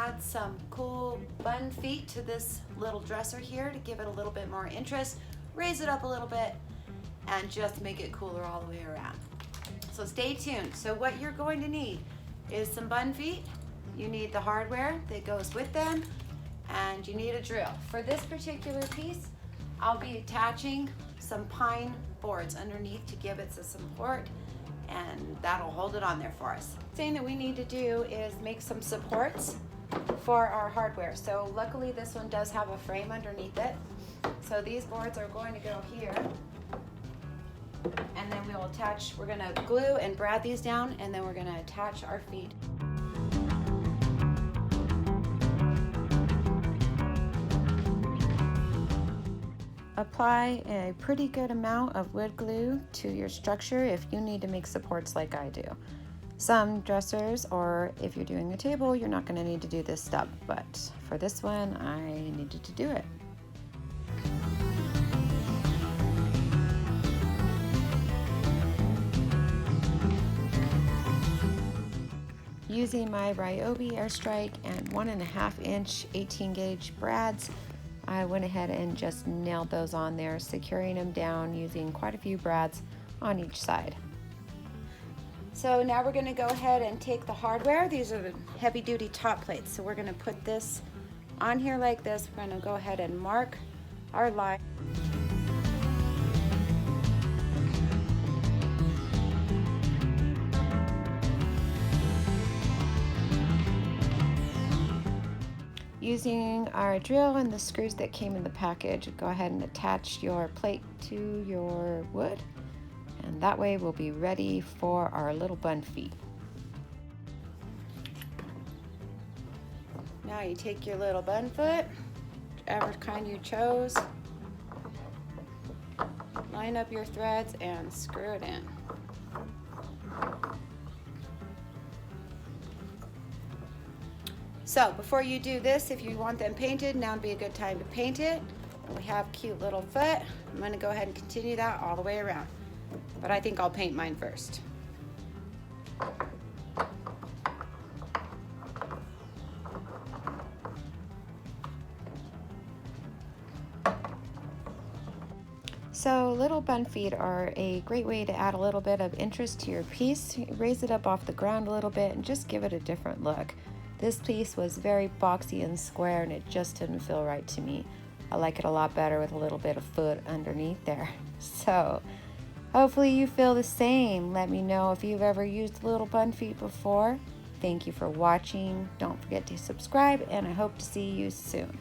add some cool bun feet to this little dresser here to give it a little bit more interest, raise it up a little bit, and just make it cooler all the way around. So stay tuned. So what you're going to need is some bun feet, you need the hardware that goes with them, and you need a drill. For this particular piece, I'll be attaching some pine boards underneath to give it some support, and that'll hold it on there for us. The thing that we need to do is make some supports for our hardware. So luckily this one does have a frame underneath it. So these boards are going to go here, and then we'll attach, we're gonna glue and brad these down, and then we're gonna attach our feet. Apply a pretty good amount of wood glue to your structure if you need to make supports like I do. Some dressers, or if you're doing a table, you're not going to need to do this step, but for this one, I needed to do it. Using my Ryobi Airstrike and 1.5 inch 18 gauge brads, I went ahead and just nailed those on there, securing them down using quite a few brads on each side. So now we're going to go ahead and take the hardware. These are the heavy duty top plates. So we're going to put this on here like this. We're going to go ahead and mark our line. Using our drill and the screws that came in the package, go ahead and attach your plate to your wood, and that way we'll be ready for our little bun feet. Now you take your little bun foot, whichever kind you chose, line up your threads and screw it in. So before you do this, if you want them painted, now would be a good time to paint it. We have cute little foot. I'm going to go ahead and continue that all the way around, but I think I'll paint mine first. So little bun feet are a great way to add a little bit of interest to your piece, raise it up off the ground a little bit, and just give it a different look. This piece was very boxy and square, and it just didn't feel right to me. I like it a lot better with a little bit of foot underneath there. So hopefully you feel the same. Let me know if you've ever used little bun feet before. Thank you for watching. Don't forget to subscribe, and I hope to see you soon.